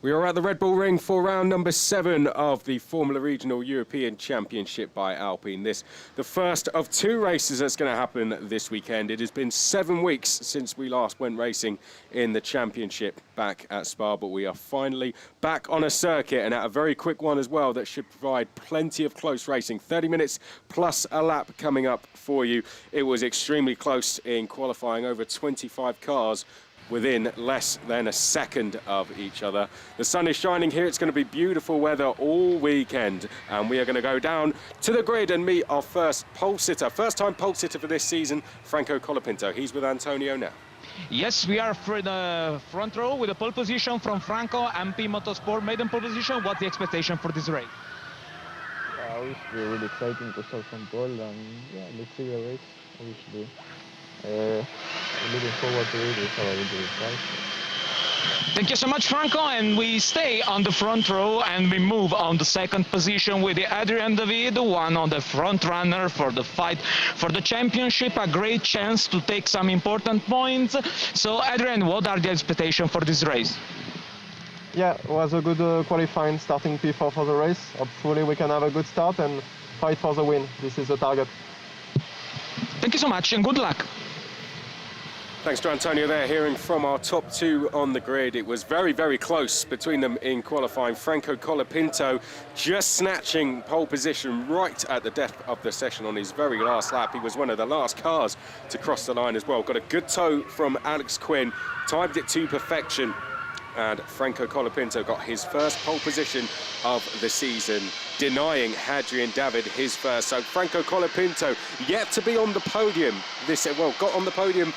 We are at the Red Bull Ring for round number 7 of the Formula Regional European Championship by Alpine. This, the first of 2 races that's going to happen this weekend. It has been 7 weeks since we last went racing in the championship back at Spa, but we are finally back on a circuit and at a very quick one as well that should provide plenty of close racing. 30 minutes plus a lap coming up for you. It was extremely close in qualifying, over 25 cars within less than a second of each other. The sun is shining here. It's going to be beautiful weather all weekend, and we are going to go down to the grid and meet our first pole sitter. First time pole sitter for this season, Franco Colopinto. He's with Antonio now. Yes, we are for the front row with a pole position from Franco. MP Motorsport maiden pole position. What's the expectation for this race? Obviously really exciting to start from pole, and yeah, let's see the race. Obviously looking forward to it. It's already the result. Thank you so much, Franco, and we stay on the front row and we move on the second position with Adrian David, one of the front runner for the fight for the championship. A great chance to take some important points. So Adrian, what are the expectations for this race? Yeah, it was a good qualifying, starting P4 for the race. Hopefully we can have a good start and fight for the win. This is the target. Thank you so much and good luck. Thanks to Antonio there, hearing from our top 2 on the grid. It was very, very close between them in qualifying. Franco Colopinto just snatching pole position right at the depth of the session on his very last lap. He was one of the last cars to cross the line as well. Got a good tow from Alex Quinn, timed it to perfection. And Franco Colopinto got his first pole position of the season, denying Adrian David his first. So Franco Colopinto yet to be on the podium. Got on the podium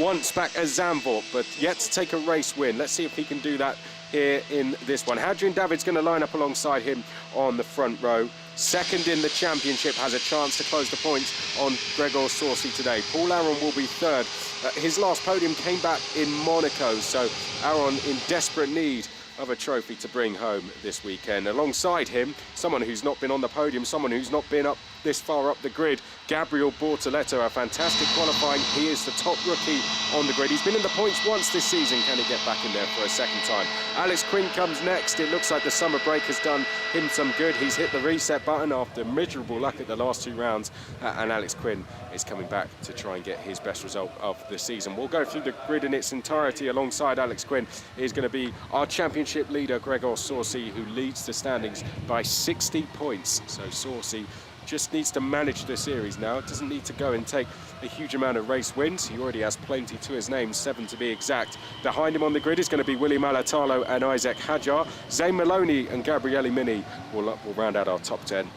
once back at Zandvoort, but yet to take a race win. Let's see if he can do that here in this one. Adrian David's going to line up alongside him on the front row. Second in the championship, has a chance to close the points on Gregor Sorsi today. Paul Aron will be third. His last podium came back in Monaco, so Aron in desperate need of a trophy to bring home this weekend. Alongside him, someone who's not been on the podium, someone who's not been up this far up the grid, Gabriel Bortoleto, a fantastic qualifying. He is the top rookie on the grid. He's been in the points once this season. Can he get back in there for a second time? Alex Quinn comes next. It looks like the summer break has done him some good. He's hit the reset button after miserable luck at the last 2 rounds, and Alex Quinn is coming back to try and get his best result of the season. We'll go through the grid in its entirety. Alongside Alex Quinn is going to be our championship leader, Gregor Sorsi, who leads the standings by 60 points. So Sorsi just needs to manage the series now. Doesn't need to go and take a huge amount of race wins. He already has plenty to his name, 7 to be exact. Behind him on the grid is going to be William Alatalo and Isaac Hadjar. Zane Maloney and Gabriele Mini will round out our top 10.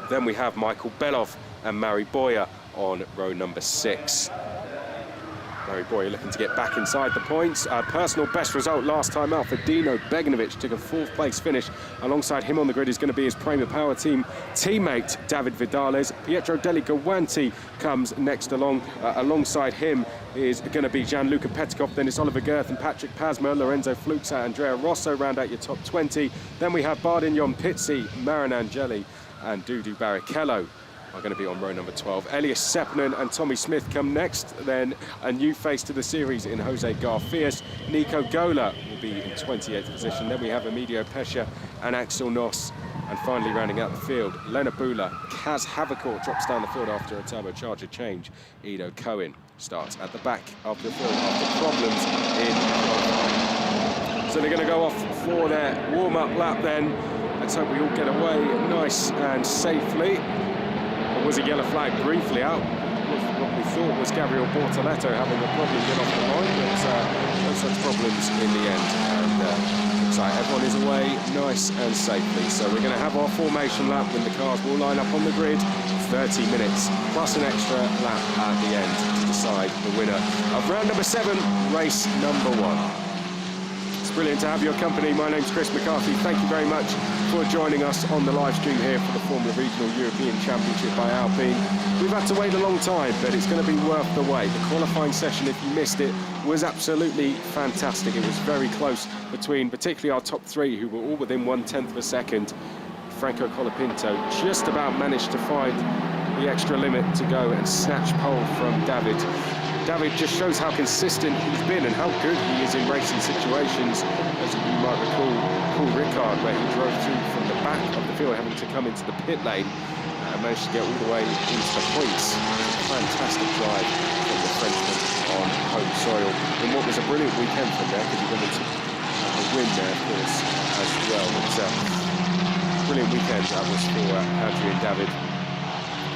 Then we have Michael Belov and Mari Boyer on row number 6. Mari Boyer looking to get back inside the points. Personal best result last time out for Dino Beganovic. Took a 4th place finish. Alongside him on the grid is going to be his Prema Power Team teammate, David Vidales. Pietro Deli Gawanti comes next along. Alongside him is going to be Gianluca Petikov. Then it's Oliver Girth and Patrick Pasma, Lorenzo Fluxa, Andrea Rosso round out your top 20. Then we have Bardin Pizzi, Marin Angeli and Dudu Barrichello are going to be on row number 12. Elias Sepinen and Tommy Smith come next. Then a new face to the series in Jose Garfias. Nico Gola will be in 28th position. Then we have Emilio Pescia and Axel Noss. And finally rounding out the field, Lena Bula. Kaz Havercourt drops down the field after a turbocharger change. Ido Cohen starts at the back of the field after problems in qualifying. So they're going to go off for their warm-up lap then. Let's hope we all get away nice and safely. There was a yellow flag briefly out. What we thought was Gabriel Bortoleto having a problem get off the line, but no such problems in the end. And looks like everyone is away nice and safely. So we're going to have our formation lap when the cars will line up on the grid. 30 minutes plus an extra lap at the end to decide the winner of round number 7, race number 1. It's brilliant to have your company. My name's Chris McCarthy. Thank you very much for joining us on the live stream here for the Formula Regional European Championship by Alpine. We've had to wait a long time, but it's going to be worth the wait. The qualifying session, if you missed it, was absolutely fantastic. It was very close between particularly our top 3, who were all within 1/10 of a second. Franco Colopinto just about managed to find the extra limit to go and snatch pole from David. David just shows how consistent he's been and how good he is in racing situations. As you might recall, Paul Ricard, where he drove through from the back of the field, having to come into the pit lane, managed to get all the way into the points. Fantastic drive from the Frenchman on home soil in what was a brilliant weekend from there, because he wanted to a win there, of course, as well. But brilliant weekend that was for Adrian David.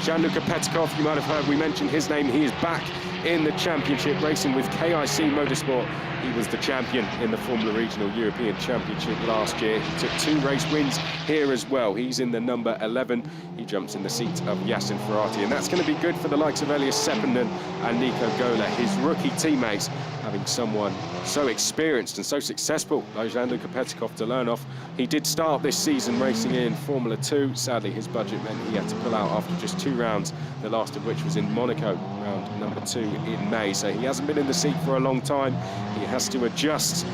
Gianluca Petkov, you might have heard we mentioned his name. He is back in the championship, racing with KIC Motorsport. He was the champion in the Formula Regional European Championship last year. He took 2 race wins here as well. He's in the number 11. He jumps in the seat of Yassin Ferrati, and that's going to be good for the likes of Elias Seppänen and Nico Gola, his rookie teammates, having someone so experienced and so successful like Gianluca Petkov to learn off. He did start this season racing in Formula 2. Sadly, his budget meant he had to pull out after just 2 rounds, the last of which was in Monaco, round number 2 in May. So he hasn't been in the seat for a long time. He has to adjust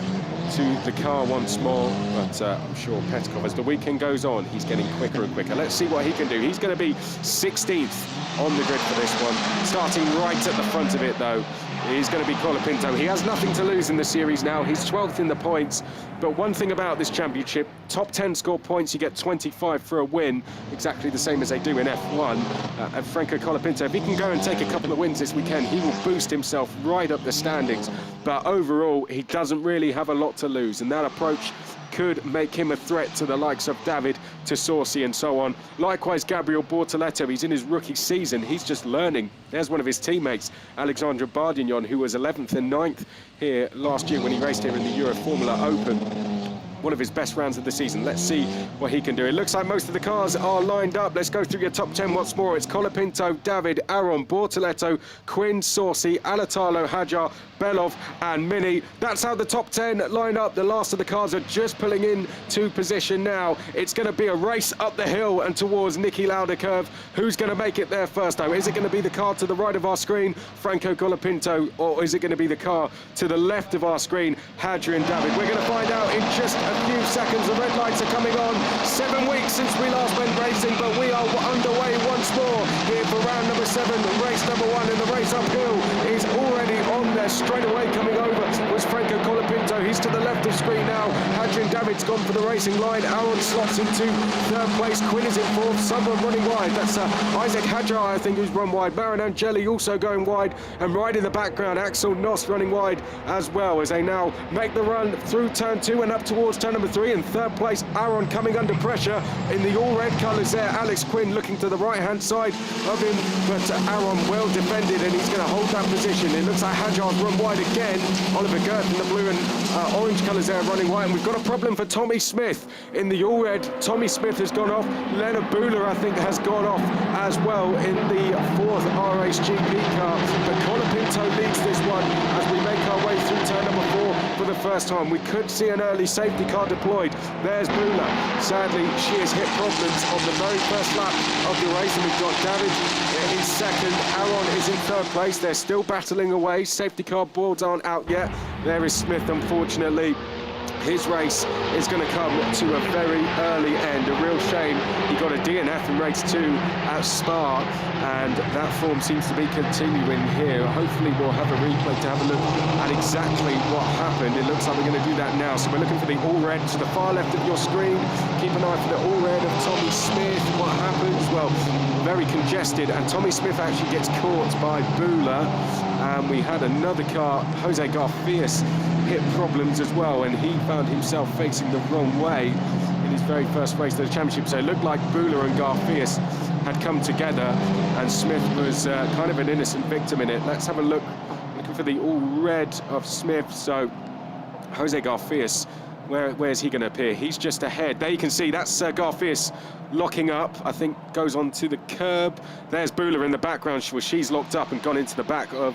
to the car once more, but I'm sure Petkov, as the weekend goes on, he's getting quicker and quicker. Let's see what he can do. He's going to be 16th on the grid for this one. Starting right at the front of it, though, is going to be Colopinto. He has nothing to lose in the series now. He's 12th in the points, but one thing about this championship, top 10 score points, you get 25 for a win, exactly the same as they do in F1. And Franco Colopinto, if he can go and take a couple of wins this weekend, he will boost himself right up the standings. But overall, he doesn't really have a lot to lose, and that approach could make him a threat to the likes of David, Tessorsi and so on. Likewise, Gabriel Bortoletto, he's in his rookie season. He's just learning. There's one of his teammates, Alexandre Bardignon, who was 11th and 9th here last year when he raced here in the Euro Formula Open. One of his best rounds of the season. Let's see what he can do. It looks like most of the cars are lined up. Let's go through your top 10 once more. It's Colopinto, David, Aron, Bortoletto, Quinn, Sorsi, Alatalo, Hajar, Belov and Mini. That's how the top 10 line up. The last of the cars are just pulling into position now. It's going to be a race up the hill and towards Niki Lauda curve. Who's going to make it there first, though? Is it going to be the car to the right of our screen, Franco Colopinto, or is it going to be the car to the left of our screen, Adrian David? We're going to find out in just a few seconds. The red lights are coming on. 7 weeks since we last went racing, but we are underway once more here for round number 7, race number 1, and the race uphill is already on there. Straight away coming over was Franco Colopinto. He's to the left of screen now. Adrian David's gone for the racing line. Aron slots into 3rd place. Quinn is in 4th. Someone running wide. That's Isaac Hajar, I think, who's run wide. Marin Angeli also going wide. And right in the background, Axel Noss running wide as well, as they now make the run through turn 2 and up towards turn number 3. In 3rd place, Aron coming under pressure in the all red colours there. Alex Quinn looking to the right hand side of him, but Aron well defended, and he's going to hold that position. It looks like Hajar's run wide again. Oliver Gert in the blue and orange colours there running wide, and we've got a problem for Tommy Smith in the all red. Tommy Smith has gone off. Leonard Buhler, I think, has gone off as well in the 4th RHGP car. But Colopinto leads this one as we make our way through turn number 4 for the first time. We could see an early safety car deployed. There's Buhler. Sadly, she has hit problems on the very first lap of the race, and we've got David in 2nd. Aron is in 3rd place. They're still battling away. Safety car boards aren't out yet. There is Smith, unfortunately. His race is going to come to a very early end. A real shame. He got a DNF in race 2 at Spa, and that form seems to be continuing here. Hopefully we'll have a replay to have a look at exactly what happened. It looks like we're going to do that now. So we're looking for the all red to the far left of your screen. Keep an eye for the all red of Tommy Smith. What happens? Well, very congested, and Tommy Smith actually gets caught by Buhler. And we had another car, Jose Garfias, hit problems as well, and he found himself facing the wrong way in his very first race of the championship. So it looked like Buhler and Garfias had come together, and Smith was kind of an innocent victim in it. Let's have a look, looking for the all red of Smith. So Jose Garfias, where's he going to appear? He's just ahead. There you can see that's Garfias locking up, I think, goes onto the curb. There's Buhler in the background. She's locked up and gone into the back of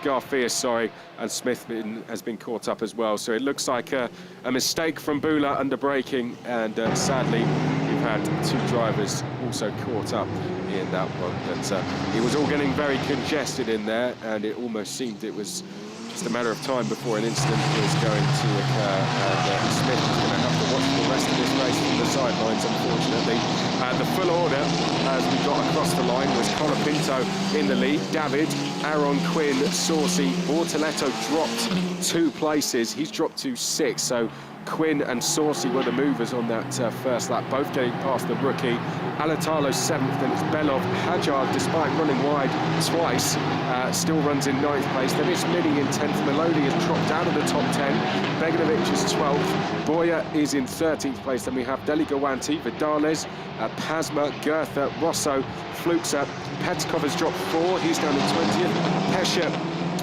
Garfias, sorry, and Smith has been caught up as well. So it looks like a mistake from Buhler under braking, and sadly we've had 2 drivers also caught up in that one. But it was all getting very congested in there, and it almost seemed it was just a matter of time before an incident was going to occur, and Smith is going to have to watch the rest of this race from the sidelines, unfortunately. The full order, as we got across the line, was Colopinto in the lead, David, Aaron, Quinn, Saucy. Bortoletto dropped 2 places. He's dropped to 6, so Quinn and Saucy were the movers on that first lap, both getting past the rookie. Alatalo 7th, then it's Belov. Hajar, despite running wide twice, still runs in 9th place. Then it's Mini in 10th. Maloney has dropped out of the top 10. Beganovic is 12th. Boya is in 13th place. Then we have Deligawanti, Vidales, Pasma, Goethe, Rosso, Fluxa. Petskov has dropped 4. He's down in 20th. Pesha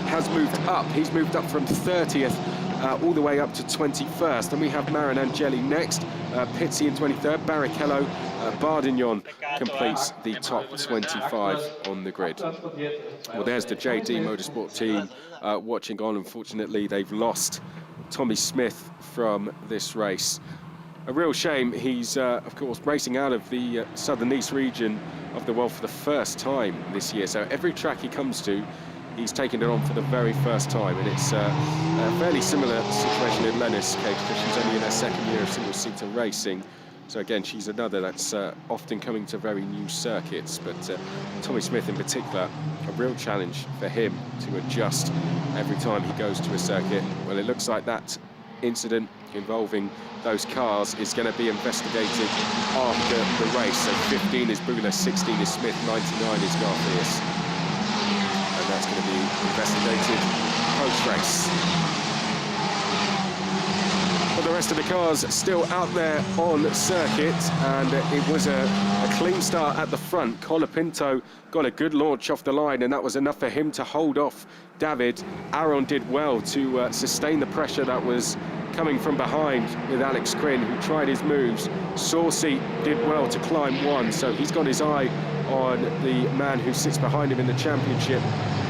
has moved up. He's moved up from 30th. All the way up to 21st. And we have Marinangeli next, Pizzi in 23rd, Barrichello, Bardignon completes the top 25 on the grid. Well, there's the JD Motorsport team watching on. Unfortunately, they've lost Tommy Smith from this race. A real shame. He's, of course, racing out of the southern east region of the world for the first time this year. So every track he comes to, he's taken it on for the very first time, and it's a fairly similar situation in Lennis' case, because she's only in her 2nd year of single-seater racing. So again, she's another that's often coming to very new circuits, but Tommy Smith in particular, a real challenge for him to adjust every time he goes to a circuit. Well, it looks like that incident involving those cars is going to be investigated after the race. So 15 is Bula, 16 is Smith, 99 is Garfias. And that's going to be investigated post-race. But the rest of the cars still out there on circuit, and it was a clean start at the front. Colopinto got a good launch off the line, and that was enough for him to hold off David. Aaron did well to sustain the pressure that was coming from behind with Alex Quinn, who tried his moves. Saucy did well to climb 1, so he's got his eye on the man who sits behind him in the championship.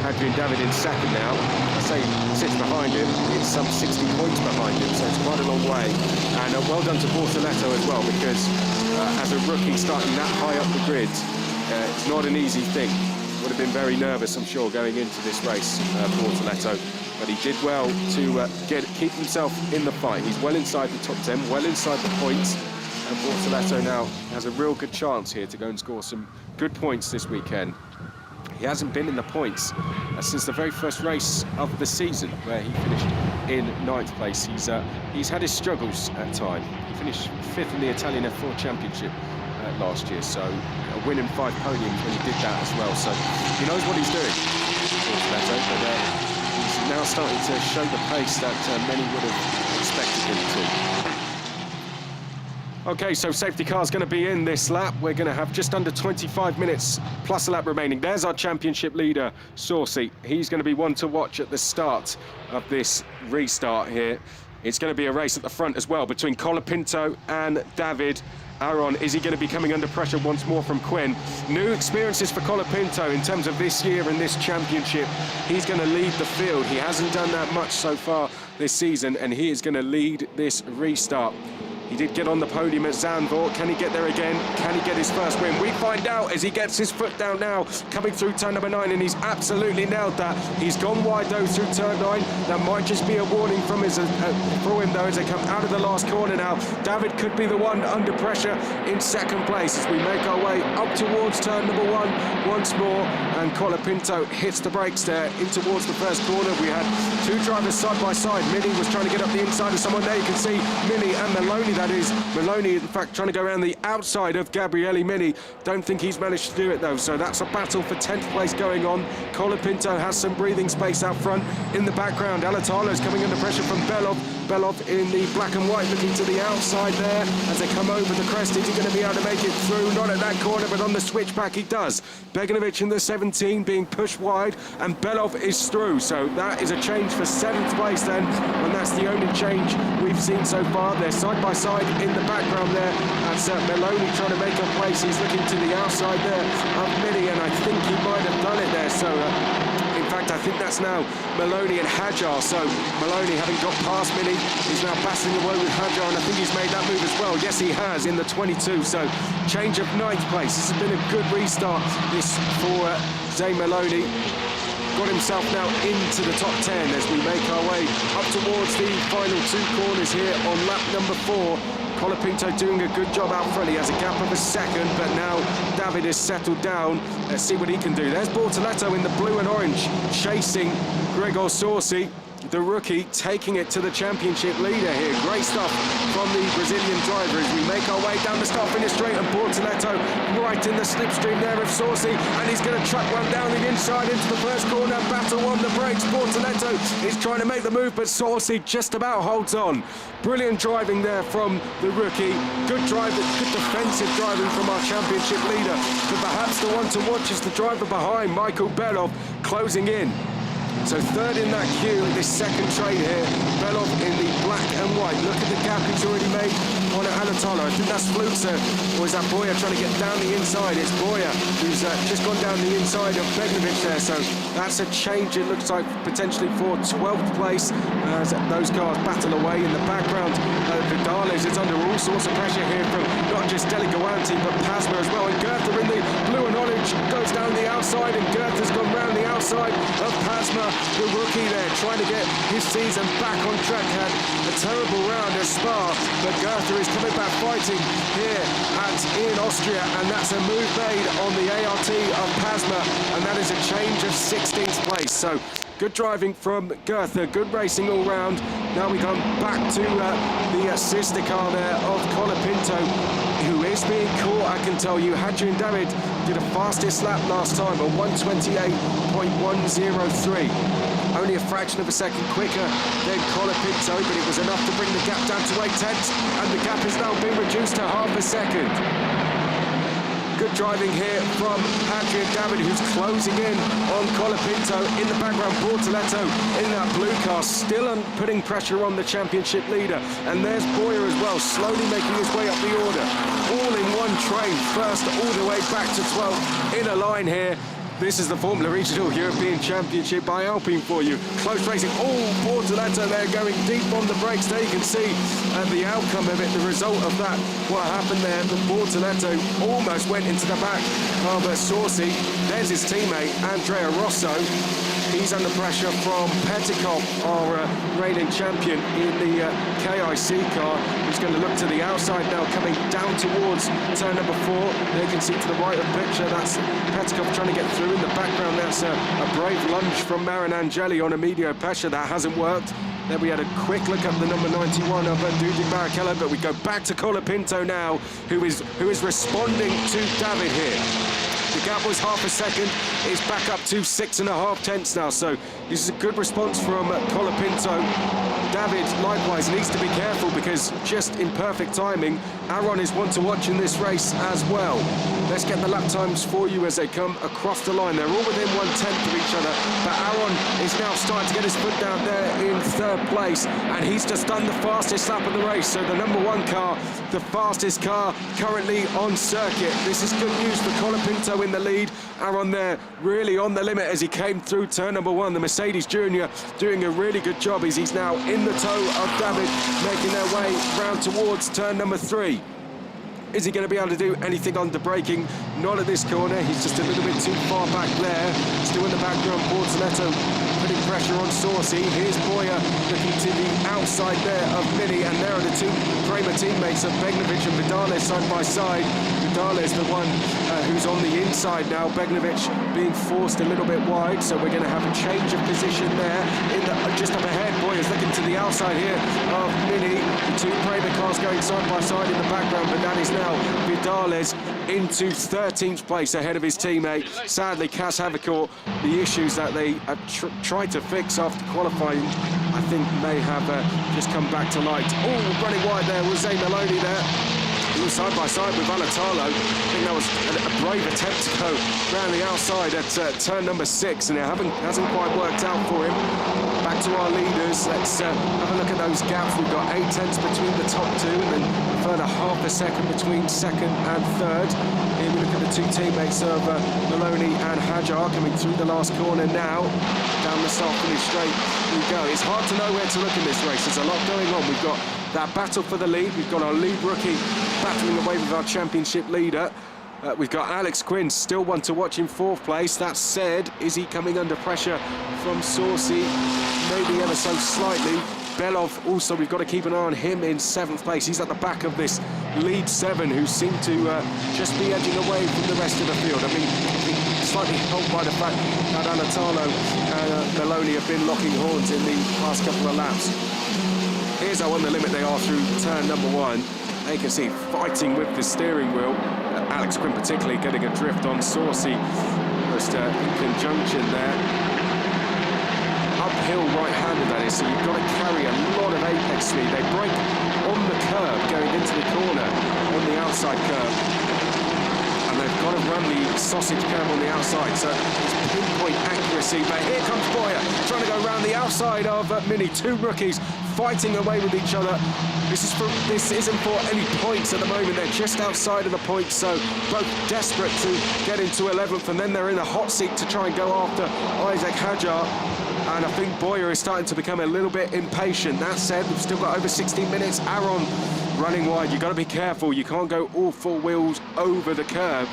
Hadrian David in 2nd now. I say sits behind him, it's some 60 points behind him, so it's quite a long way. And well done to Bortoletto as well, because as a rookie starting that high up the grid, it's not an easy thing. Would have been very nervous, I'm sure, going into this race, Bortoletto. But he did well to keep himself in the fight. He's well inside the top 10, well inside the points. And Bortoletto now has a real good chance here to go and score some good points this weekend. He hasn't been in the points since the very first race of the season, where he finished in 9th place. He's had his struggles at times. He finished 5th in the Italian F4 Championship last year, so a win and 5 podiums when he did that as well. So he knows what he's doing, Bortoletto, but he's now starting to show the pace that many would have expected him to. Okay, so safety car's going to be in this lap. We're going to have just under 25 minutes plus a lap remaining. There's our championship leader, Saucy. He's going to be one to watch at the start of this restart here. It's going to be a race at the front as well between Colopinto and David. Aaron, is he going to be coming under pressure once more from Quinn? New experiences for Colopinto in terms of this year and this championship. He's going to lead the field. He hasn't done that much so far this season, and he is going to lead this restart. He did get on the podium at Zandvoort. Can he get there again? Can he get his first win? We find out as he gets his foot down now, coming through turn number 9, and he's absolutely nailed that. He's gone wide though through turn 9. That might just be a warning from for him though as they come out of the last corner now. David could be the one under pressure in 2nd place as we make our way up towards turn number 1 once more, and Colopinto hits the brakes there in towards the first corner. We had 2 drivers side by side. Mini was trying to get up the inside of someone there. You can see Mini and Maloney. That is Maloney, in fact, trying to go around the outside of Gabriele Mini. Don't think he's managed to do it, though. So that's a battle for 10th place going on. Colopinto has some breathing space out front. In the background, Alatalo's coming under pressure from Belov. Belov in the black and white, looking to the outside there as they come over the crest. Is he going to be able to make it through? Not at that corner, but on the switchback he does. Beganovic in the 17 being pushed wide, and Belov is through. So that is a change for 7th place then, and that's the only change we've seen so far. They're side by side in the background there. That's Maloney trying to make a place. He's looking to the outside there of Mini, and I think he might have done it there. So in fact, I think that's now Maloney and Hajar. So Maloney, having got past Mini, is now battling away with Hajar, and I think he's made that move as well. Yes, he has in the 22. So change of 9th place. This has been a good restart this for Zay Maloney. got himself now into the top 10 as we make our way up towards the final two corners here on lap number 4. Colopinto doing a good job out front. He has a gap of a second, but now David is settled down. Let's see what he can do. There's Bortoleto in the blue and orange, chasing Gregor Sorsi, the rookie, taking it to the championship leader here. Great stuff from the Brazilian driver as we make our way down the start-finish straight, and Bortoleto right in the slipstream there of Sorsi, and he's going to truck one down the inside into the first corner. Battle on the brakes. Bortoleto is trying to make the move, but Sorsi just about holds on. Brilliant driving there from the rookie. Good driver, good defensive driving from our championship leader. But perhaps the one to watch is the driver behind, Michael Belov, closing in. So third in that queue, this second trade here, Belov in the black and white. Look at the gap he's already made on Alatalo. I think that's Flutzer, or is that Boyer trying to get down the inside? It's Boyer who's just gone down the inside of Begnovic there. So that's a change, it looks like, potentially for 12th place as those cars battle away in the background. Vidales is under all sorts of pressure here from not just Deligoanti, but Pasma as well. And Goethe in the blue and orange goes down the outside, and Goethe's gone round the outside of Pasma. The rookie there trying to get his season back on track. Had a terrible round at Spa, but Goethe is coming back fighting here in Austria, and that's a move made on the ART of Pasma, and that is a change of 16th place. So good driving from Goethe, good racing all round. Now we come back to the sister car there of Colopinto, who is being caught, I can tell you. Hadrian David did a fastest lap last time, a 1:28.103. Only a fraction of a second quicker than Colopinto, but it was enough to bring the gap down to 8/10, and the gap has now been reduced to half a second. Good driving here from Hadrian David, who's closing in on Colopinto. In the background, Bortoleto in that blue car, still putting pressure on the championship leader. And there's Boyer as well, slowly making his way up the order. All in one train, first all the way back to 12th in a line here. This is the Formula Regional European Championship by Alpine for you. Close racing. Oh, Bortoleto there going deep on the brakes. There you can see the outcome of it, the result of that. What happened there, the Bortoleto almost went into the back of Sorsi. There's his teammate, Andrea Rosso. He's under pressure from Petikov, our reigning champion in the KIC car. He's going to look to the outside now, coming down towards turn number 4. There you can see to the right of the picture, that's Petikov trying to get through. In the background, that's a brave lunge from Marin Angeli on Emilio Pesce. That hasn't worked. Then we had a quick look at the number 91 of Dudy Barrichello, but we go back to Colopinto now, who is responding to David here. The gap was half a second. It's back up to 6.5 tenths now. So this is a good response from Colopinto. David, likewise, needs to be careful because just in perfect timing, Aaron is one to watch in this race as well. Let's get the lap times for you as they come across the line. They're all within 1/10 of each other, but Aaron is now starting to get his foot down there in third place, and he's just done the fastest lap of the race. So the number 1 car, the fastest car currently on circuit. This is good news for Colopinto in the lead. Aaron there really on the limit as he came through turn number 1. The Mercedes Junior doing a really good job as he's now in the tow of David, making their way round towards turn number 3. Is he going to be able to do anything under braking? Not at this corner. He's just a little bit too far back there. Still in the background, Bortoleto putting pressure on Sorsi. Here's Boyer looking to the outside there of Mini, and there are the two Kramer teammates of Begnovic and Vidales side by side. Vidales the one who's on the inside now. Begnovic being forced a little bit wide, so we're going to have a change of position there. Just up ahead, Boyer's looking to the outside here of Mini. The two Kramer cars going side by side in the background, but that is now Vidales into 13th place ahead of his teammate. Sadly, Cas Havicourt, the issues that they have tried to fix after qualifying, I think may have just come back to light. Oh, running wide there was Zay Maloney there. He was side by side with Alatalo. I think that was a brave attempt to go around the outside at turn number 6, and it hasn't quite worked out for him. Back to our leaders. Let's have a look at those gaps. We've got 8 tenths between the top 2, and then a further half a second between second and third. Here we look at the two teammates of Maloney and Hajar coming through the last corner now. Down the start-finish straight we go. It's hard to know where to look in this race. There's a lot going on. We've got that battle for the lead. We've got our lead rookie battling away with our championship leader. We've got Alex Quinn, still one to watch in 4th place. That said, is he coming under pressure from Saucy? Maybe ever so slightly. Belov also, we've got to keep an eye on him in 7th place. He's at the back of this lead 7, who seem to just be edging away from the rest of the field. I mean, slightly helped by the fact that Anatalo and Maloney have been locking horns in the past couple of laps. Here's how on the limit they are through turn number 1. They can see fighting with the steering wheel. Alex Quinn particularly getting a drift on Saucy. Just in conjunction there. Uphill right-handed, that is, so you've got to carry a lot of apex speed. They brake on the curb going into the corner on the outside curve. And they've got to run the sausage curve on the outside, so it's pinpoint accuracy. But here comes Boyer trying to go around the outside of Mini. 2 rookies fighting away with each other. This isn't for any points at the moment. They're just outside of the points, so both desperate to get into 11th, and then they're in a hot seat to try and go after Isaac Hajar. And I think Boyer is starting to become a little bit impatient. That said, we've still got over 16 minutes. Aaron running wide. You've got to be careful. You can't go all 4 wheels over the curb.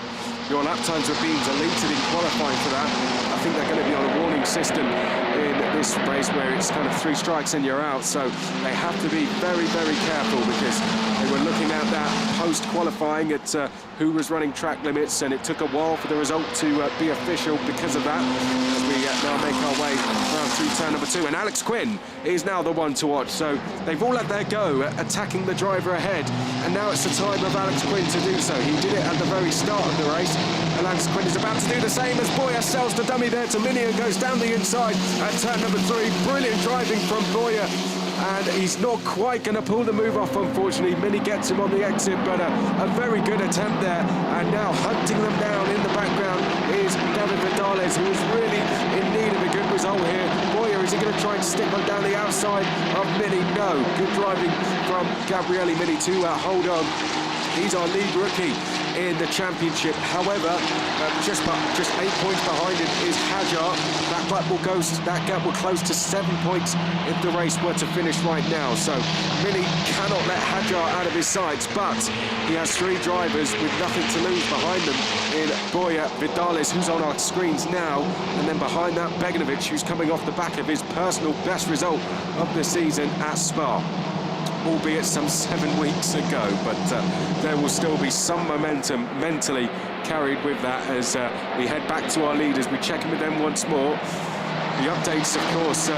Your lap times are being deleted in qualifying for that. I think they're going to be on a warning system in this race where it's kind of 3 strikes and you're out. So they have to be very, very careful, because they were looking at that post-qualifying at who was running track limits, and it took a while for the result to be official because of that. As we now make our way around through turn number 2, and Alex Quinn is now the one to watch. So they've all had their go at attacking the driver ahead, and now it's the time of Alex Quinn to do so. He did it at the very start of the race, and Alex Quinn is about to do the same as Boyer sells the dummy there to Mini and goes down the inside at turn number 3. Brilliant driving from Boyer, and he's not quite going to pull the move off, unfortunately. Mini gets him on the exit, but a very good attempt there. And now hunting them down in the background is David Vidales, who is really in need of a good result here. Boyer, is he going to try and stick one down the outside of Mini? No. Good driving from Gabriele Mini to hold on. He's our lead rookie in the championship. However, just 8 points behind him is Hajar. That gap will close to 7 points if the race were to finish right now. So Mini cannot let Hajar out of his sights, but he has 3 drivers with nothing to lose behind them in Boyer, Vidales, who's on our screens now, and then behind that Beganovic, who's coming off the back of his personal best result of the season at Spa, albeit some 7 weeks ago, but there will still be some momentum mentally carried with that as we head back to our leaders. We check in with them once more. The updates, of course,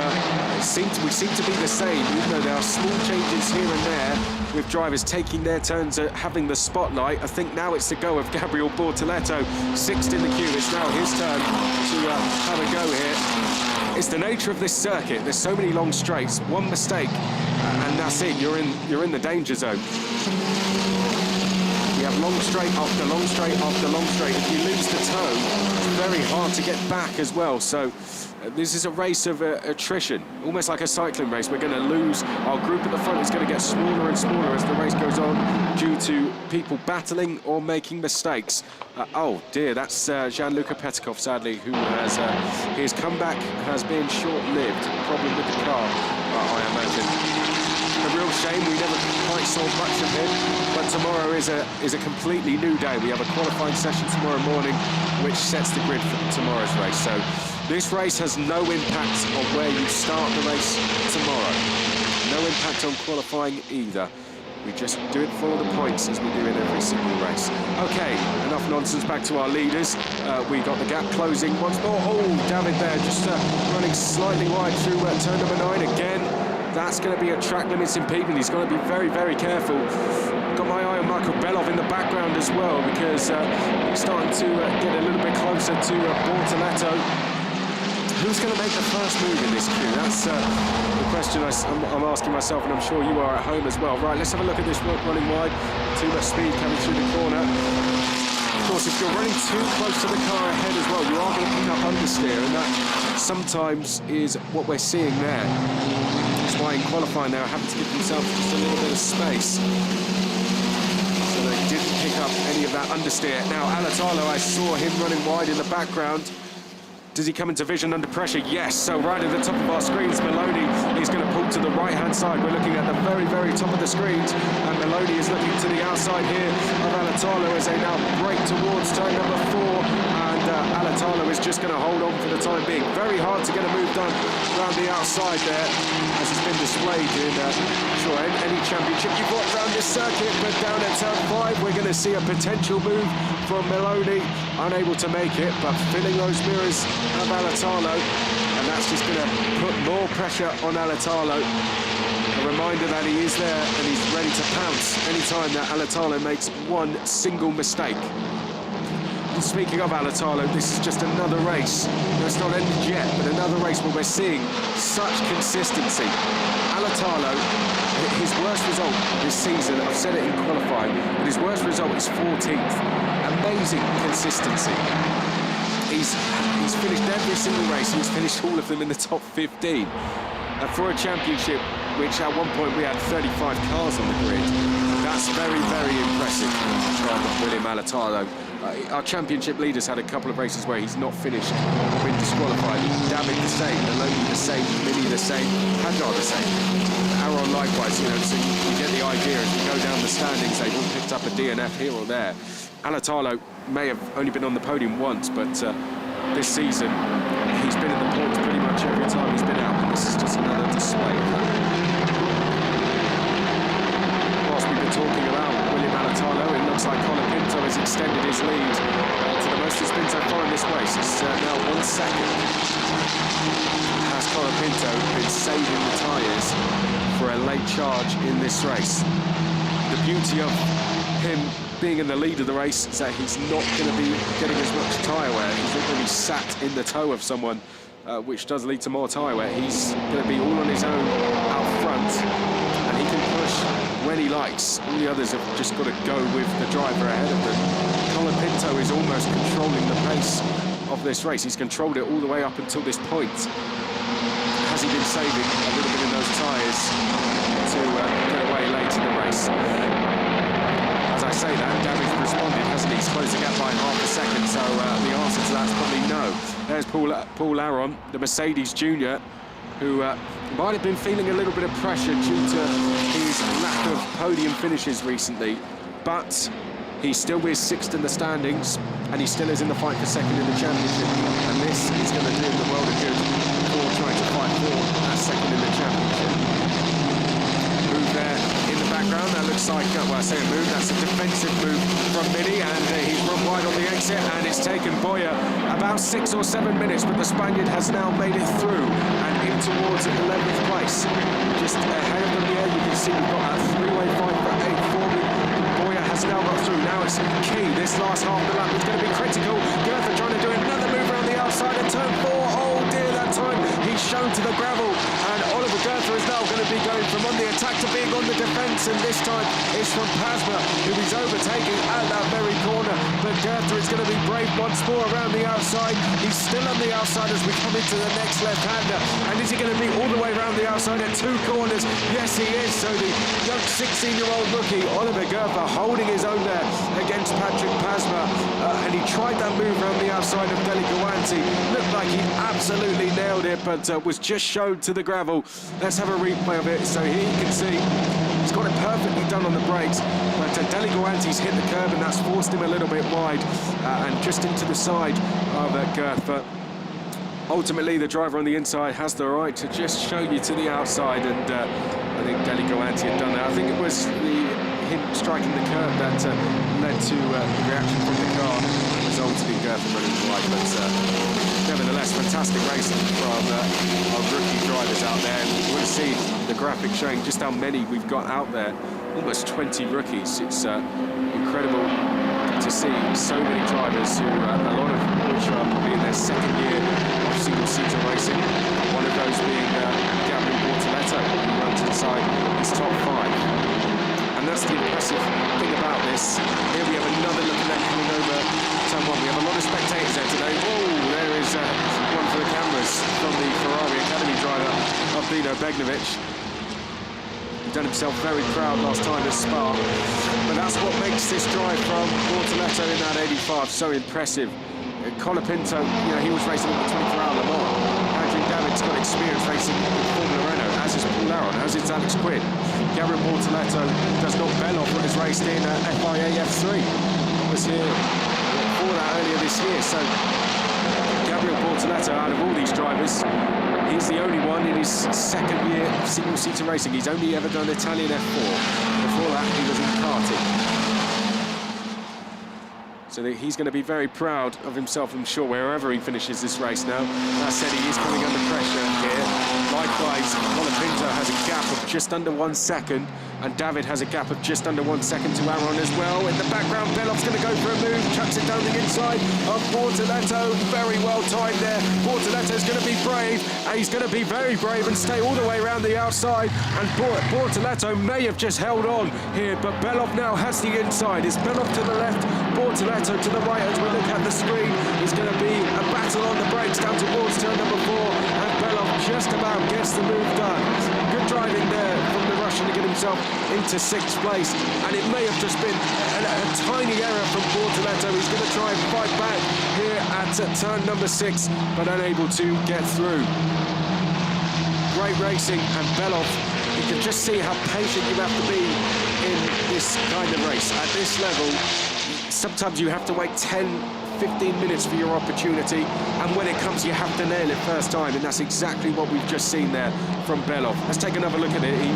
seem to be the same, even though there are small changes here and there, with drivers taking their turns at having the spotlight. I think now it's the go of Gabriel Bortoletto, 6th in the queue. It's now his turn to have a go here. It's the nature of this circuit. There's so many long straights. One mistake, and that's it. You're in the danger zone. You have long straight after long straight after long straight. If you lose the toe, it's very hard to get back as well. So this is a race of attrition, almost like a cycling race. We're going to lose. Our group at the front is going to get smaller and smaller as the race goes on, due to people battling or making mistakes. Oh dear, that's Gianluca Petkov, sadly, who has his comeback has been short-lived. Problem with the car, I imagine. A real shame, we never quite saw much of him, but tomorrow is a completely new day. We have a qualifying session tomorrow morning, which sets the grid for tomorrow's race. So this race has no impact on where you start the race tomorrow. No impact on qualifying either. We just do it for the points, as we do in every single race. Okay, enough nonsense, back to our leaders. We got the gap closing once more. Oh, David there, just running slightly wide through turn number 9 again. That's going to be a track limits impediment. He's got to be very, very careful. Got my eye on Michael Belov in the background as well, because he's starting to get a little bit closer to Bortoletto. Who's going to make the first move in this queue? That's the question I'm asking myself, and I'm sure you are at home as well. Right, let's have a look at this running wide. Too much speed coming through the corner. Of course, if you're running too close to the car ahead as well, you are going to pick up understeer, and that sometimes is what we're seeing there. That's why in qualifying they were having to give themselves just a little bit of space. So they didn't pick up any of that understeer. Now, Alatalo, I saw him running wide in the background. Does he come into vision under pressure? Yes. So right at the top of our screens, Maloney is going to pull to the right-hand side. We're looking at the very, very top of the screens, and Maloney is looking to the outside here of Alatalo as they now break towards turn number 4, and Alatalo is just going to hold on for the time being. Very hard to get a move done around the outside there, as it's been displayed in any championship you've watched around this circuit. But down at turn 5, we're going to see a potential move from Maloney, unable to make it, but filling those mirrors of Alatalo, and that's just going to put more pressure on Alatalo. A reminder that he is there and he's ready to pounce anytime that Alatalo makes one single mistake. And speaking of Alatalo, this is just another race. It's not ended yet, but another race where we're seeing such consistency. Alatalo, his worst result this season, I've said it in qualifying, but his worst result is 14th. Amazing consistency. He's finished every single race. He's finished all of them in the top 15. And for a championship, which at one point we had 35 cars on the grid, that's very, very impressive from William Alatalo. Our championship leaders had a couple of races where he's not finished or been disqualified. David the same, Maloney the same, Mini the same, Hajar the same. Aaron likewise, you know, so you get the idea as we go down the standings, they've all picked up a DNF here or there. Alatalo may have only been on the podium once, but this season he's been in the points pretty much every time he's been out, and this is just another display of that. Whilst we've been talking about William Alatalo, it looks like Colopinto has extended his lead to the most it's been so far in this race. It's now 1 second. Has Colopinto been saving the tyres for a late charge in this race? The beauty of him being in the lead of the race is that he's not going to be getting as much tyre wear. He's not going to be sat in the toe of someone, which does lead to more tyre wear. He's going to be all on his own out front, and he can push when he likes. All the others have just got to go with the driver ahead of them. Colopinto is almost controlling the pace of this race. He's controlled it all the way up until this point. Has he been saving a little bit in those tyres to get away late in the race? As I say that, David's responded, hasn't he? He's closed the gap by half a second, so the answer to that's probably no. There's Paul Aron, the Mercedes junior, who might have been feeling a little bit of pressure due to his lack of podium finishes recently, but he still is 6th in the standings, and he still is in the fight for 2nd in the championship, and this is going to do him the world of good for trying to fight for that 2nd in the championship. Move there in the background, that looks like, well, I say a move, that's a defensive move from Mini, and he's run wide on the exit, and it's taken Boyer about 6 or 7 minutes, but the Spaniard has now made it through and in towards 11th place. Just ahead of them here, you can see we've got a three-way fight for 8th for me. Boyer has now got through. Now it's key. This last half of the lap is going to be critical. Gerther trying to do another move around the outside of turn 4. Oh dear, that time he's shown to the gravel, and Oliver Gerther is now going to be going from on the attack to being on the defence, and this time it's from Pasma, who is overtaking at that very corner. But Gerther is going to be brave once more around the outside. He's still on the outside as we come into the next left-hander, and is he going to be all the way around the outside at 2 corners? Yes, he is. So the young 16-year-old rookie Oliver Gerther holding his own there against Patrick Pasma, and he tried that move around the outside of Deliguanti. Looked like he absolutely nailed it, but was just showed to the gravel. Let's have a replay of it. So here you can see he's got it perfectly done on the brakes, but Deliguanti's hit the curb, and that's forced him a little bit wide and just into the side of Gerther. Ultimately, the driver on the inside has the right to just show you to the outside, and I think Deliguanti had done that. I think it was him striking the curb that led to the reaction from the car, resulted in Gerther running wide. But nevertheless, fantastic racing from our rookie drivers out there. And you want to see the graphic showing just how many we've got out there. Almost 20 rookies. It's incredible to see so many drivers who, a lot of which are probably in their 2nd year of single-seater racing. One of those being Gabriel Bortoletto, who runs inside his top 5. And that's the impressive thing about this. Here we have another look at that coming over turn 1. We have a lot of spectators there today. Oh, there is one for the cameras from the Ferrari Academy driver of Bino Begnovic. Done himself very proud last time at Spa, but that's what makes this drive from Bortoletto in that 85 so impressive. Colopinto, you know, he was racing at the 24-hour Le Mans. Adrian David's got experience racing in Formula Renault, as is Paul Aron, as is Alex Quinn. Gabriel Bortoleto does not bell off what has raced in FIA F3. Was here for that earlier this year. So Gabriel Bortoleto, out of all these drivers, he's the only one in his second year of single-seater racing. He's only ever done Italian F4. Before that, he was in karting. So he's going to be very proud of himself, I'm sure, wherever he finishes this race now. That said, he is coming under pressure here. Likewise, Colopinto has a gap of just under 1 second, and David has a gap of just under 1 second to Aron as well. In the background, Beloff's going to go for a move, chucks it down the inside of Bortoleto. Very well timed there. Bortoleto's going to be brave, and he's going to be very brave and stay all the way around the outside. And Bortoleto may have just held on here, but Beloff now has the inside. It's Beloff to the left, Bortoleto to the right as we look at the screen. It's going to be a battle on the brakes down towards turn number 4, and Beloff just about gets the move done. Good driving there from the Russian to get himself into 6th place, and it may have just been a tiny error from Bortoleto. He's going to try and fight back here at turn number 6, but unable to get through. Great racing, and Beloff, you can just see how patient you have to be in this kind of race. At this level, sometimes you have to wait 10, 15 minutes for your opportunity, and when it comes, you have to nail it first time, and that's exactly what we've just seen there from Beloff. Let's take another look at it. He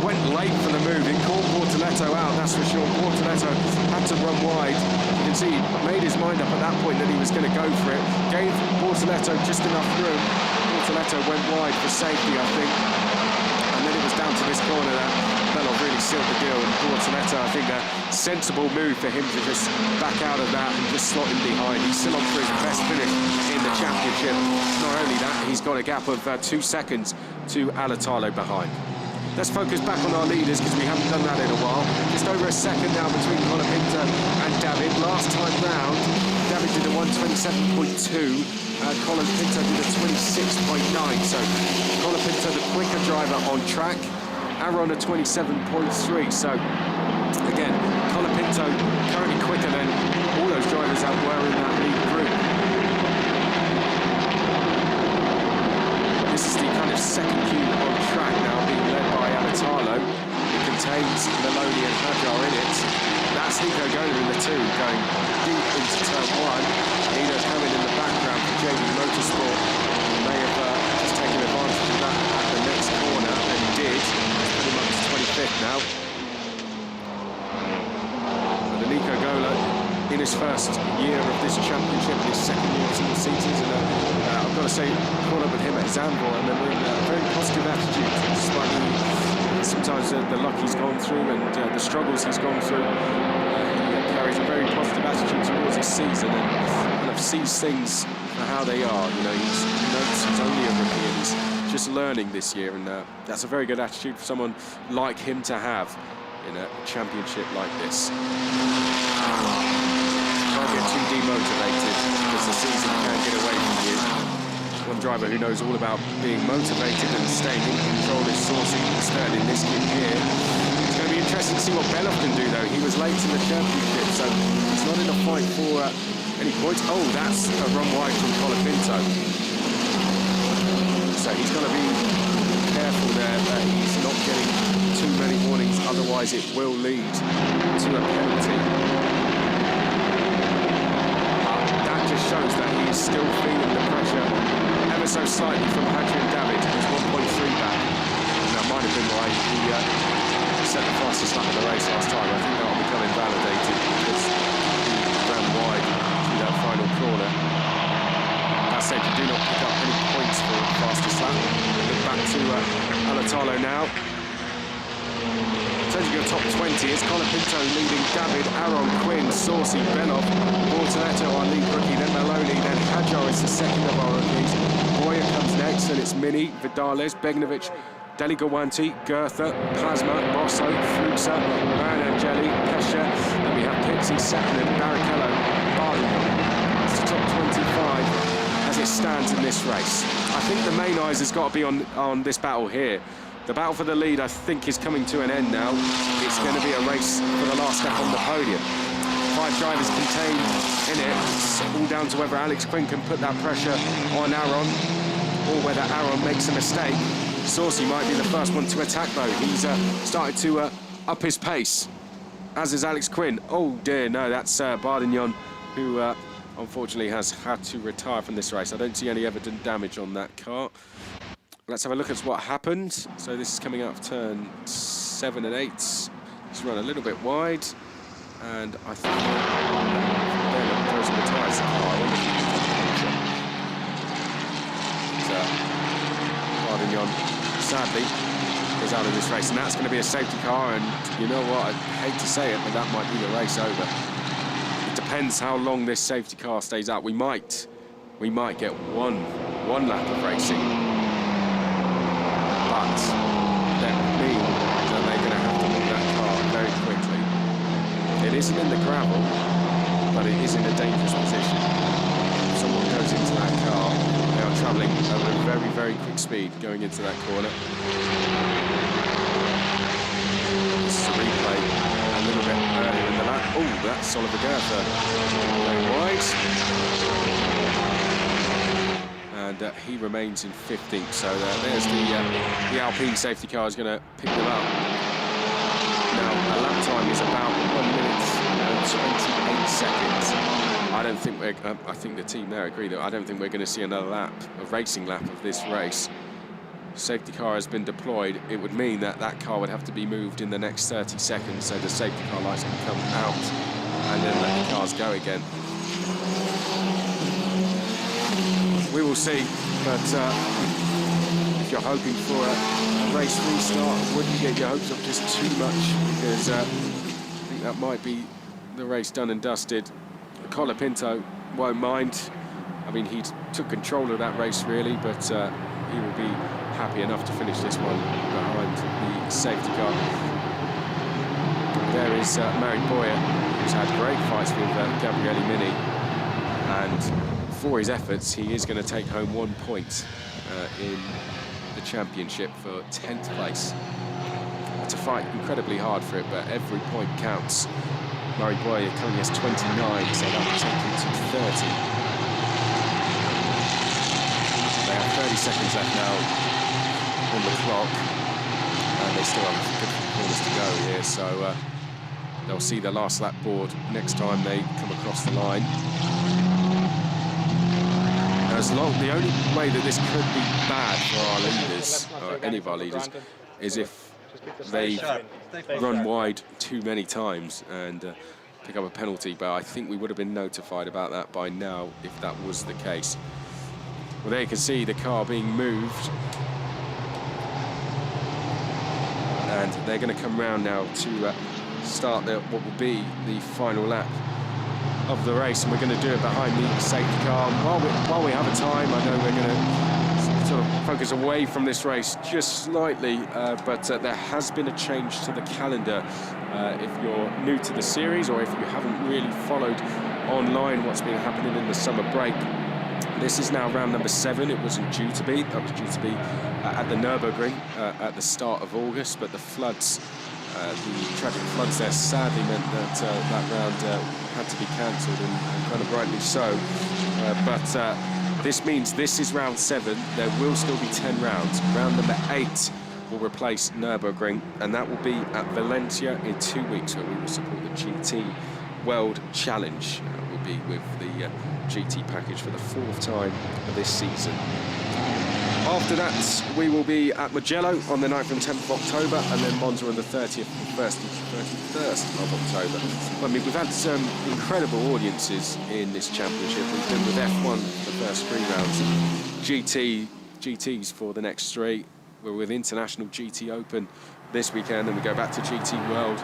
went late for the move. He caught Bortoleto out, that's for sure. Bortoleto had to run wide. You can see he made his mind up at that point that he was going to go for it. Gave Bortoleto just enough room. Bortoleto went wide for safety, I think, and then it was down to this corner that Beloff really sealed the deal, and Bortoleto, I think, a sensible move for him to just back out of that and just slot him behind. He's still on for his best finish in the championship. Not only that, he's got a gap of 2 seconds to Alatalo behind. Let's focus back on our leaders, because we haven't done that in a while. Just over a second now between Colopinto and David. Last time round, David did a 1:27.2. Colopinto did a 26.9. So Colopinto, the quicker driver on track. Aron a 27.3. So again, Colopinto currently quicker than all those drivers that were in that lead group. This is the kind of second queue on track now, being led by Alatalo. It contains Maloney and Hajar in it. That's Nico Gola in the 2, going deep into turn 1. Nino coming in the background for JD Motorsport. May have just taken advantage of that at the next corner, and did. Pretty much 25th now. But Nico Gola, in his first year of this championship, his second year of single seaters, and I've got to say, caught up with him at Zandvoort, and then with a very positive attitude, despite sometimes the luck he's gone through and the struggles he's gone through. He carries a very positive attitude towards his season and kind of sees things for how they are. You know, he knows he's only a rookie and he's just learning this year, and that's a very good attitude for someone like him to have in a championship like this. Can't get too demotivated, because the season can get away from you. One driver who knows all about being motivated and staying in control is Saucy, third in this kid here. It's going to be interesting to see what Beloff can do, though. He was late in the championship, so he's not in a fight for any points. Oh, that's a run wide from Colopinto. So he's got to be careful there that he's not getting too many warnings, otherwise it will lead to a penalty. That just shows that he is still feeling the pressure ever so slightly from Adrian David, who's 1.3 back. And that might have been why he set the fastest lap of the race last time. I think that will become invalidated because he ran wide through that final corner. That said, you do not pick up any points for fastest lap. Look back to Alatalo now. In terms of your top 20, it's Colopinto leading David, Aron, Quinn, Saucy, Beloff, Bortoleto, our lead rookie, then Maloney, then Hajar is the second of our rookies. Boyer comes next, and it's Mini, Vidales, Begnovic, Deligawanti, Goethe, Plasma, Rosso, Fruxa, Maranangeli, Pesha. Then we have Pixie second, and Barrichello, Barden. It's the top 25 as it stands in this race. I think the main eyes has got to be on this battle here. The battle for the lead, I think, is coming to an end now. It's going to be a race for the last step on the podium. 5 drivers contained in it. It's all down to whether Alex Quinn can put that pressure on Aaron or whether Aaron makes a mistake. Saucy might be the first one to attack though. He's started to up his pace, as is Alex Quinn. Oh dear, no, that's Bardignon, who unfortunately has had to retire from this race. I don't see any evident damage on that car. Let's have a look at what happened. So this is coming out of turn 7 and 8. He's run a little bit wide, and I think they're closing the tyres. Bardignon, sadly, is out of this race, and that's going to be a safety car. And you know what? I hate to say it, but that might be the race over. It depends how long this safety car stays out. We might get one lap of racing, but that would mean that they're going to have to move that car very quickly. It isn't in the gravel, but it is in a dangerous position. If someone goes into that car, they are travelling at a very, very quick speed going into that corner. This is a replay a little bit earlier in the lap. Oh, that's Oliver Gerther going wide. And he remains in 15th. So there's the Alpine safety car is going to pick them up. Now, a lap time is about 1 minute and 28 seconds. I don't think I think the team there agree that I don't think we're going to see another lap, a racing lap of this race. Safety car has been deployed. It would mean that that car would have to be moved in the next 30 seconds, so the safety car lights can come out and then let the cars go again. We will see, but if you're hoping for a race restart, I wouldn't get your hopes up just too much, because I think that might be the race done and dusted. Colopinto won't mind. I mean, he took control of that race really, but he will be happy enough to finish this one behind the safety car. There is Mary Boyer, who's had great fights with Gabriele Mini, and for his efforts, he is going to take home 1 point in the championship for 10th place. To fight incredibly hard for it, but every point counts. Murray Boyer currently has 29, so that will take him to 30. They have 30 seconds left now on the clock, and they still have good corners to go here, so they'll see the last lap board next time they come across the line. The only way that this could be bad for our leaders, or any of our leaders, is if they run wide too many times and pick up a penalty, but I think we would have been notified about that by now if that was the case. Well, there you can see the car being moved, and they're going to come round now to start what will be the final lap of the race, and we're going to do it behind the safety car. While we have a time, I know we're going to sort of focus away from this race just slightly, but there has been a change to the calendar. If you're new to the series, or if you haven't really followed online what's been happening in the summer break, this is now round number 7. It wasn't due to be. That was due to be at the Nürburgring at the start of August, but the floods, the tragic floods there sadly meant that that round had to be cancelled, and kind of rightly so. But this means this is round 7. There will still be 10 rounds. Round number 8 will replace Nürburgring, and that will be at Valencia in 2 weeks, where we will support the GT World Challenge. We'll be with the GT package for the 4th time this season. After that, we will be at Mugello on the 9th and 10th of October, and then Monza on the 30th and 31st of October. I mean, we've had some incredible audiences in this championship. We've been with F1 for the first 3 rounds, GTs for the next 3. We're with International GT Open this weekend, and we go back to GT World,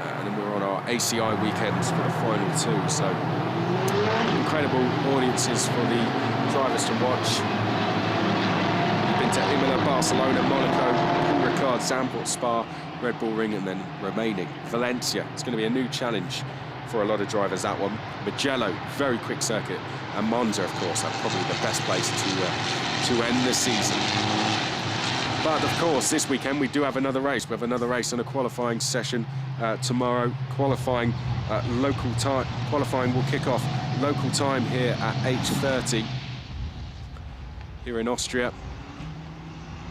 and then we're on our ACI weekends for the final 2. So incredible audiences for the drivers to watch. We've been to Imola, Barcelona, Monaco, Ricard, Zandvoort, Spa, Red Bull Ring, and then remaining Valencia. It's going to be a new challenge for a lot of drivers, that one. Mugello, very quick circuit, and Monza, of course, that's probably the best place to end the season. But of course, this weekend we do have another race. We have another race and a qualifying session tomorrow. Qualifying local time. Qualifying will kick off local time here at 8:30 here in Austria,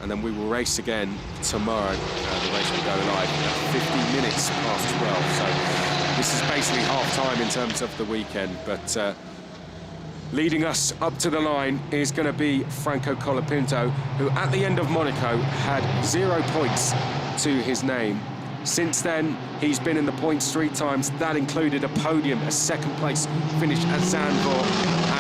and then we will race again tomorrow. The race will go live at 50 minutes past 12. So this is basically half time in terms of the weekend, but leading us up to the line is going to be Franco Colopinto, who at the end of Monaco had 0 points to his name. Since then, he's been in the points 3 times. That included a podium, a second place finish at Zandvoort.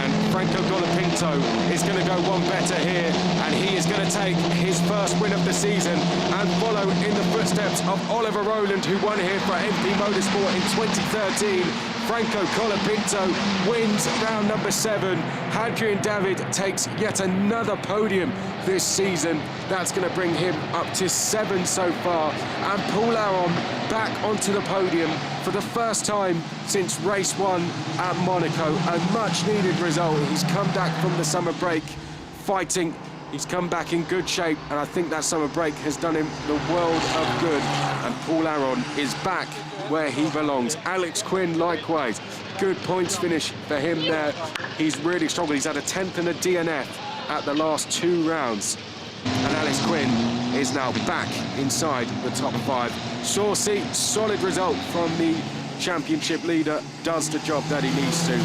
And Franco Colopinto is going to go one better here, and he is going to take his first win of the season and follow in the footsteps of Oliver Rowland, who won here for MP Motorsport in 2013. Franco Colopinto wins round number 7. Hadrian David takes yet another podium this season. That's going to bring him up to 7 so far. And Paul Aron back onto the podium for the first time since race 1 at Monaco. A much-needed result. He's come back from the summer break fighting. He's come back in good shape, and I think that summer break has done him the world of good. And Paul Aron is back where he belongs. Alex Quinn, likewise. Good points finish for him there. He's really struggled. He's had a 10th and a DNF at the last 2 rounds. And Alex Quinn is now back inside the top 5. Saucy, solid result from the championship leader. Does the job that he needs to.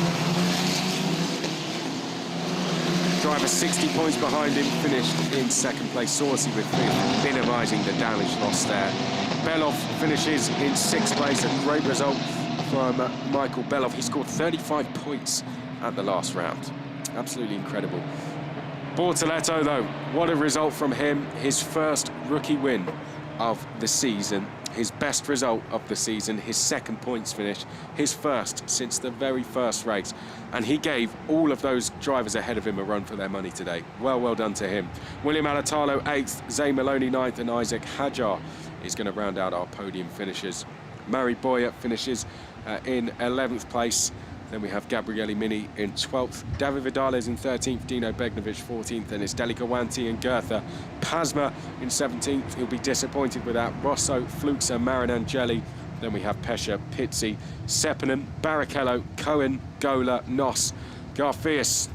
Driver 60 points behind him, finished in 2nd place. Saucy with 5th, minimising the damage loss there. Belov finishes in 6th place, a great result from Michael Belov. He scored 35 points at the last round. Absolutely incredible. Bortoletto, though, what a result from him. His first rookie win of the season. His best result of the season, his 2nd points finish, his first since the very first race. And he gave all of those drivers ahead of him a run for their money today. Well done to him. William Alatalo 8th, Zay Maloney 9th, and Isaac Hajar is going to round out our podium finishers. Mary Boyer finishes in 11th place. Then we have Gabriele Mini in 12th. David Vidales in 13th. Dino Begnovic 14th. Then it's Deli Gawanti and Goethe. Pasma in 17th. He'll be disappointed with that. Rosso, Fluxa, Marinangeli. Then we have Pesha, Pizzi, Sepinen, Barrichello, Cohen, Gola, Noss, Garfias,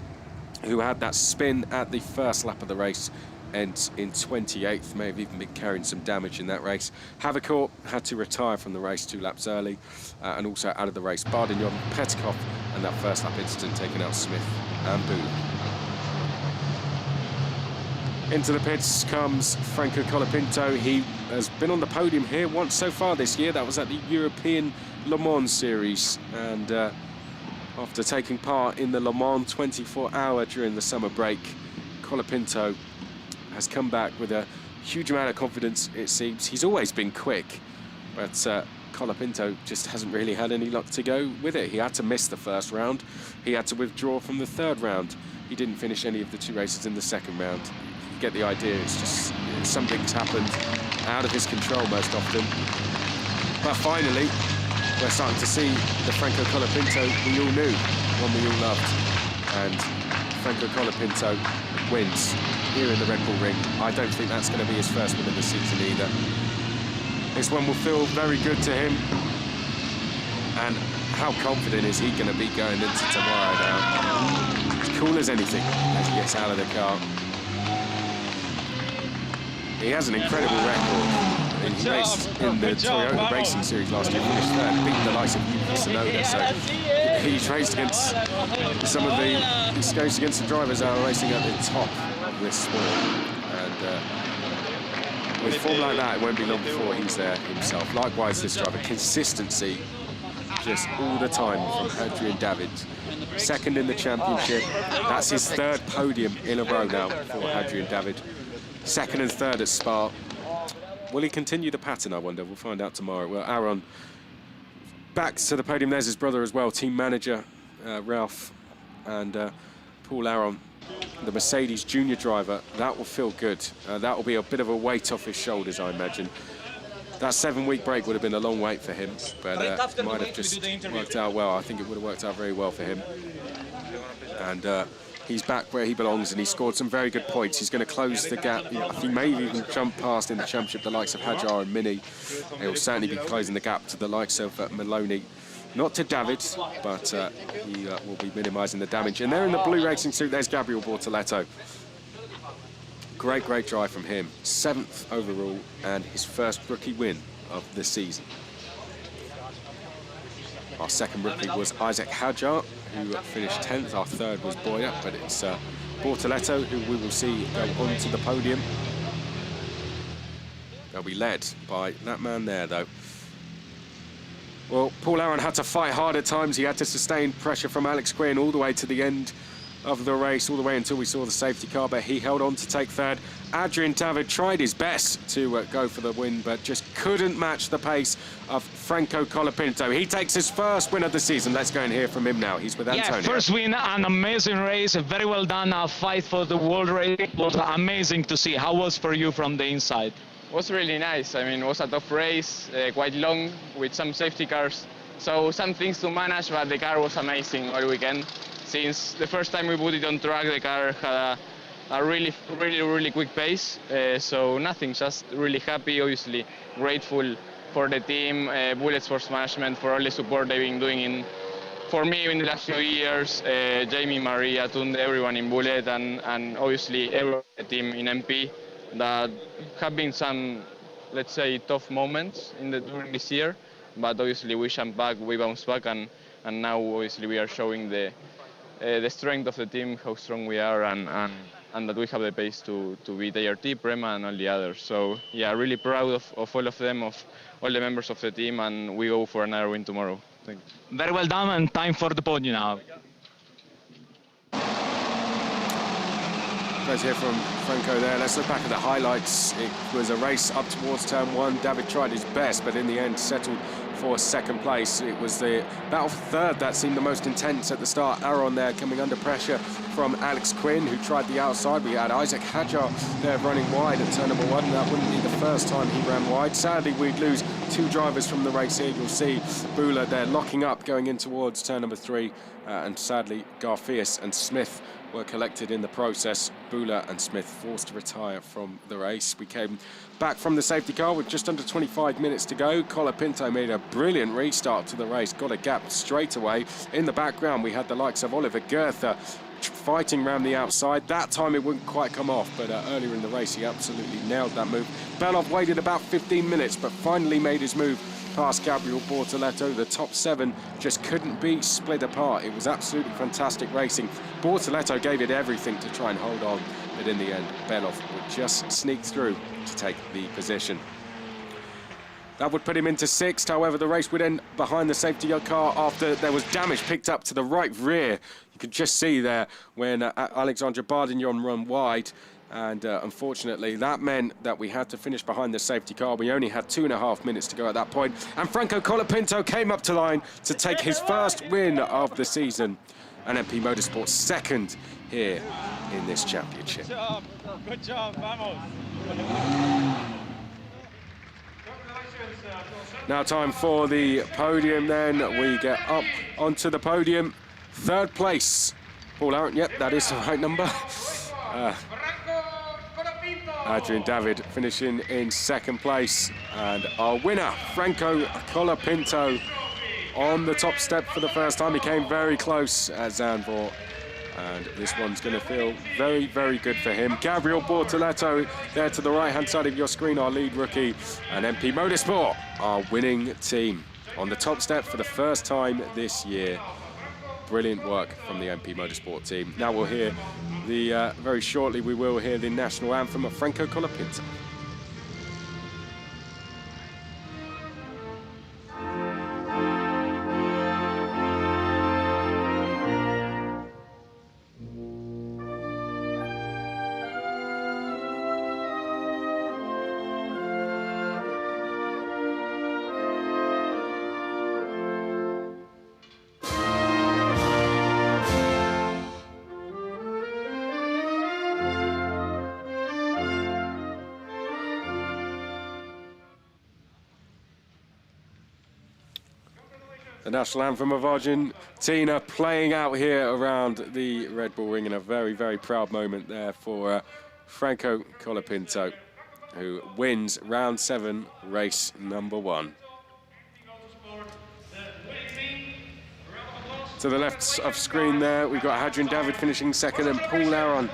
who had that spin at the first lap of the race, and in 28th, may have even been carrying some damage in that race. Havicourt had to retire from the race 2 laps early, and also out of the race, Bardignon, Petkov, and that first lap incident taking out Smith and Booth. Into the pits comes Franco Colopinto. He has been on the podium here once so far this year. That was at the European Le Mans Series, and after taking part in the Le Mans 24-hour during the summer break, Colopinto has come back with a huge amount of confidence, it seems. He's always been quick, but Colopinto just hasn't really had any luck to go with it. He had to miss the first round. He had to withdraw from the 3rd round. He didn't finish any of the 2 races in the 2nd round. You get the idea. It's just something's happened out of his control most often. But finally, we're starting to see the Franco Colopinto we all knew, one we all loved. And Franco Colopinto wins here in the Red Bull Ring. I don't think that's going to be his first win of the season either. This one will feel very good to him. And how confident is he going to be going into tomorrow now? As cool as anything as he gets out of the car. He has an incredible record. He raced in the Toyota Racing Series last year, finished 3rd, beat the likes of Yuki Tsunoda. So he's raced against some of the, he's goes against the drivers that are racing at the top of this sport. And with form like that, it won't be long before he's there himself. Likewise, this driver, consistency just all the time from Hadrian David. 2nd in the championship. That's his 3rd podium in a row now for Hadrian David. 2nd and 3rd at Spa. Will he continue the pattern, I wonder? We'll find out tomorrow. Well, Aron back to the podium. There's his brother as well, team manager Ralph, and Paul Aron, the Mercedes junior driver. That will feel good. That will be a bit of a weight off his shoulders, I imagine. That 7-week break would have been a long wait for him, but it might have just worked out well. I think it would have worked out very well for him. And he's back where he belongs, and he scored some very good points. He's going to close the gap. He may even jump past in the championship the likes of Hajar and Mini. He'll certainly be closing the gap to the likes of Maloney. Not to David, but he will be minimising the damage. And there in the blue racing suit, there's Gabriel Bortoleto. Great drive from him. 7th overall and his first rookie win of the season. Our second rookie was Isaac Hajar, who finished 10th. Our third was Boyer, but it's Bortoleto who we will see go onto the podium. They'll be led by that man there, though. Well, Paul Aaron had to fight hard at times. He had to sustain pressure from Alex Quinn all the way to the end of the race, all the way until we saw the safety car, but he held on to take third. Adrian David tried his best to go for the win, but just couldn't match the pace of Franco Colopinto. He takes his first win of the season. Let's go and hear from him now. He's with Antonio. Yeah, first win, an amazing race, very well done. A fight for the world race. It was amazing to see. How was for you from the inside? It was really nice. I mean, it was a tough race, quite long, with some safety cars. So some things to manage, but the car was amazing all weekend. Since the first time we put it on track, the car had a really quick pace. So nothing, just really happy, obviously grateful for the team, Bullet Sports Management, for all the support they've been doing for me in the last few years, Jamie, Maria, Tunde, everyone in Bullet, and obviously everyone in the team in MP. That have been some, let's say, tough moments during this year, but obviously we jumped back, we bounced back, and now obviously we are showing the strength of the team, how strong we are, and that we have the pace to beat ART, Prema, and all the others. So yeah, really proud of all of them, of all the members of the team, and we go for another win tomorrow. Thank you. Very well done, and time for the podium now. Let's hear from Franco there. Let's look back at the highlights. It was a race up towards turn 1. David tried his best, but in the end settled for second place. It was the battle for third that seemed the most intense at the start. Aaron there coming under pressure from Alex Quinn, who tried the outside. We had Isaac Hajar there running wide at turn number 1. That wouldn't be the first time he ran wide. Sadly, we'd lose 2 drivers from the race here. You'll see Bula there locking up going in towards turn number 3. And sadly, Garfias and Smith were collected in the process. Bula and Smith forced to retire from the race. We came back from the safety car with just under 25 minutes to go. Colopinto made a brilliant restart to the race, got a gap straight away. In the background, we had the likes of Oliver Goethe fighting around the outside. That time it wouldn't quite come off, but earlier in the race he absolutely nailed that move. Belov waited about 15 minutes, but finally made his move past Gabriel Bortoleto. The top 7 just couldn't be split apart. It was absolutely fantastic racing. Bortoleto gave it everything to try and hold on, but in the end, Belov would just sneak through to take the position. That would put him into 6th. However, the race would end behind the safety car after there was damage picked up to the right rear. You could just see there when Alexandre Bardignon ran wide. And unfortunately, that meant that we had to finish behind the safety car. We only had 2.5 minutes to go at that point. And Franco Colopinto came up to line to take his first win of the season. And MP Motorsport's second here in this championship. Good job, vamos. Now time for the podium then. We get up onto the podium. 3rd place, Paul Aaron. Yep, that is the right number. Adrian David finishing in 2nd place. And our winner, Franco Colopinto, on the top step for the first time. He came very close at Zandvoort. And this one's going to feel very, very good for him. Gabriel Bortoleto there to the right-hand side of your screen, our lead rookie. And MP Motorsport, our winning team. On the top step for the first time this year. Brilliant work from the MP Motorsport team. Now we'll hear very shortly we will hear the national anthem of Franco Colopinto. The national anthem of Argentina playing out here around the Red Bull Ring in a very, very proud moment there for Franco Colopinto, who wins round 7, race number 1. To the left of screen there, we've got Hadrian David finishing second and Paul Aron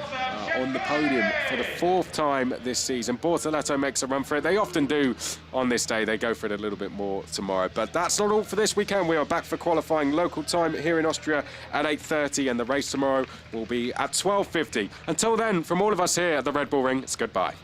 on the podium for the 4th time this season. Bortoleto makes a run for it. They often do on this day. They go for it a little bit more tomorrow. But that's not all for this weekend. We are back for qualifying local time here in Austria at 8:30, and the race tomorrow will be at 12:50. Until then, from all of us here at the Red Bull Ring, it's goodbye.